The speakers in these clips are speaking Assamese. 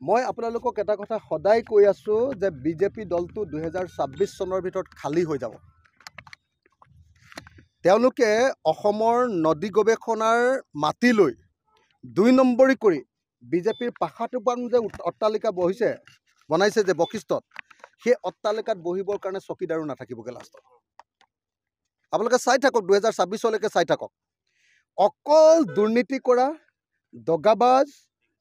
মই আপোনালোকক এটা কথা সদায় কৈ আছো যে বিজেপি দলটো 2026 চনৰ ভিতৰত খালী হৈ যাব। তেওঁলোকে অসমৰ নদী গৱেষণাৰ মাটি লৈ 2 নম্বৰী কৰি বিজেপিৰ পাখাটোপান যে অট্টালিকা বনাইছে যে বশিষ্ঠত, সেই অট্টালিকাত বহিবৰ কাৰণে চকীদাৰো নাথাকিবগৈ লাষ্টত। আপোনালোকে চাই থাকক, 2026 লৈকে চাই থাকক। অকল দুৰ্নীতি কৰা, দগাবাজ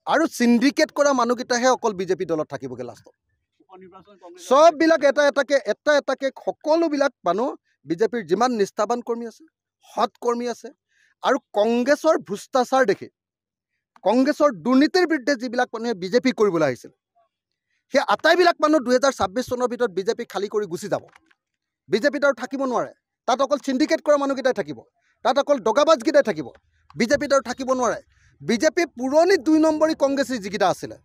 আৰু সিন্ডিকেট কৰা মানুহকেইটাহে অকল বিজেপি দলত থাকিবগৈ লাষ্টত। সববিলাক এটা এটাকে সকলোবিলাক মানুহ বিজেপিৰ যিমান নিষ্ঠাবান কৰ্মী আছে, সৎ কৰ্মী আছে, আৰু কংগ্ৰেছৰ ভ্ৰষ্টাচাৰ দেখি, কংগ্ৰেছৰ দুৰ্নীতিৰ বিৰুদ্ধে যিবিলাক মানুহে বিজেপি কৰিবলৈ আহিছিল, সেই আটাইবিলাক মানুহ 2026 চনৰ ভিতৰত বিজেপি খালী কৰি গুচি যাব। বিজেপিত আৰু থাকিব নোৱাৰে। তাত অকল সিন্ডিকেট কৰা মানুহকেইটাই থাকিব, তাত অকল দগাবাজকেইটাই থাকিব। বিজেপিত আৰু থাকিব নোৱাৰে। বিজেপি পুৰণি 2 নম্বৰী কংগ্ৰেছী যিকেইটা আছিলে,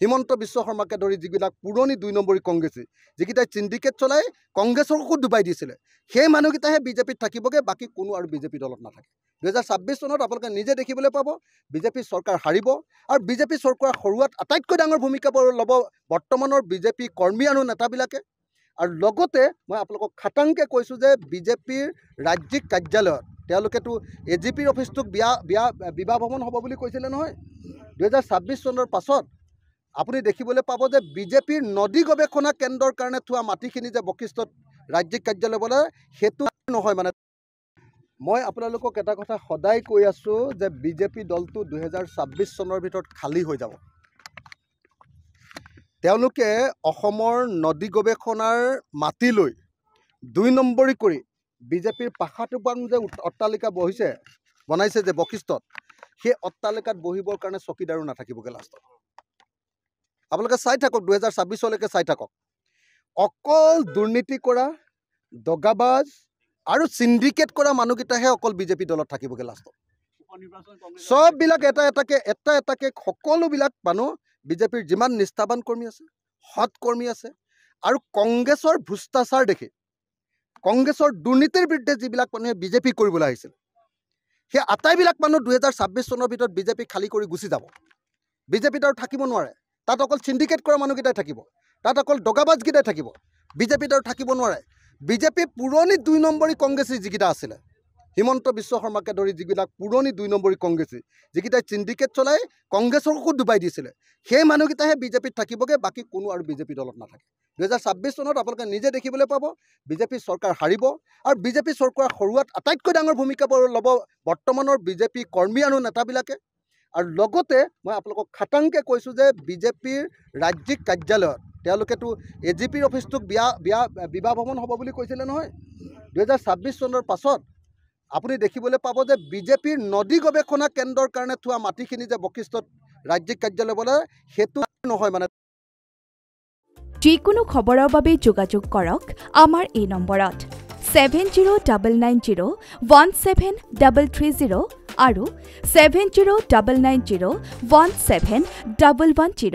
হিমন্ত বিশ্ব শৰ্মাকে ধৰি যিবিলাক পুৰণি 2 নম্বৰী কংগ্ৰেছী, যিকেইটাই সিন্ডিকেট চলাই কংগ্ৰেছকো ডুবাই দিছিলে, সেই মানুহকেইটাহে বিজেপিত থাকিবগৈ, বাকী কোনো আৰু বিজেপি দলত নাথাকে। 2026 চনত আপোনালোকে নিজে দেখিবলৈ পাব, বিজেপি চৰকাৰ হাৰিব, আৰু বিজেপি চৰকাৰ হৰুৱাত আটাইতকৈ ডাঙৰ ভূমিকা ল'ব বৰ্তমানৰ বিজেপি কৰ্মী আৰু নেতাবিলাকে। আৰু লগতে মই আপোনালোকক খাটাংকৈ কৈছোঁ যে বিজেপিৰ ৰাজ্যিক কাৰ্যালয়ত তেওঁলোকেতো এজিপিৰ অফিচটোক বিবাহ ভৱন হ'ব বুলি কৈছিলে নহয়। 2026 চনৰ পাছত আপুনি দেখিবলৈ পাব যে বিজেপিৰ নদী গৱেষণা কেন্দ্ৰৰ কাৰণে থোৱা মাটিখিনি যে বশিষ্ঠত ৰাজ্যিক কাৰ্যালয় বনাই, সেইটো নহয়। মানে মই আপোনালোকক এটা কথা সদায় কৈ আছোঁ যে বিজেপি দলটো 2026 চনৰ ভিতৰত খালী হৈ যাব। তেওঁলোকে অসমৰ নদী গৱেষণাৰ মাটি লৈ 2 নম্বৰী কৰি বিজেপিৰ পাখাটোপান যে অট্টালিকা বনাইছে যে বশিষ্ঠত, সেই অট্টালিকাত বহিবৰ কাৰণে চকীদাৰো নাথাকিবগৈ লাষ্টত। আপোনালোকে চাই থাকক, 2026 লৈকে চাই থাকক। অকল দুৰ্নীতি কৰা, দগাবাজ আৰু সিন্ডিকেট কৰা মানুহকেইটাহে অকল বিজেপি দলত থাকিবগৈ লাষ্টত। সববিলাক এটা এটাকে সকলোবিলাক মানুহ বিজেপিৰ যিমান নিষ্ঠাবান কৰ্মী আছে, সৎ কৰ্মী আছে, আৰু কংগ্ৰেছৰ ভ্ৰষ্টাচাৰ দেখি, কংগ্ৰেছৰ দুৰ্নীতিৰ বিৰুদ্ধে যিবিলাক মানুহে বিজেপি কৰিবলৈ আহিছিল, সেই আটাইবিলাক মানুহ 2026 চনৰ ভিতৰত বিজেপি খালী কৰি গুচি যাব। বিজেপিত আৰু থাকিব নোৱাৰে। তাত অকল সিন্ডিকেট কৰা মানুহকেইটাই থাকিব, তাত অকল দগাবাজকেইটাই থাকিব। বিজেপিত আৰু থাকিব নোৱাৰে। বিজেপি পুৰণি 2 নম্বৰী কংগ্ৰেছী যিকেইটা আছিলে, হিমন্ত বিশ্ব শৰ্মাকে ধৰি যিবিলাক পুৰণি 2 নম্বৰী কংগ্ৰেছী, যিকেইটাই সিন্ডিকেট চলাই কংগ্ৰেছকো ডুবাই দিছিলে, সেই মানুহকেইটাহে বিজেপিত থাকিবগৈ, বাকী কোনো আৰু বিজেপি দলত নাথাকে। 2026 চনত আপোনালোকে নিজে দেখিবলৈ পাব, বিজেপি চৰকাৰ হাৰিব, আৰু বিজেপি চৰকাৰ হৰুৱাত আটাইতকৈ ডাঙৰ ভূমিকা ল'ব বৰ্তমানৰ বিজেপি কৰ্মী আৰু নেতাবিলাকে। আৰু লগতে মই আপোনালোকক খাটাংকৈ কৈছোঁ যে বিজেপিৰ ৰাজ্যিক কাৰ্যালয়ত তেওঁলোকেতো এজিপিৰ অফিচটোক বিবাহ ভৱন হ'ব বুলি কৈছিলে নহয়। 2026 চনৰ পাছত আপুনি দেখিবলৈ পাব যে বিজেপিৰ নদী গৱেষণা কেন্দ্ৰৰ কাৰণে থোৱা মাটিখিনি যে বশিষ্ঠত ৰাজ্যিক কাৰ্যালয় বনাই, সেইটো নহয়। মানে যিকোনো খবৰৰ বাবে যোগাযোগ কৰক আমাৰ এই নম্বৰত 7099017330 আৰু 7099017110।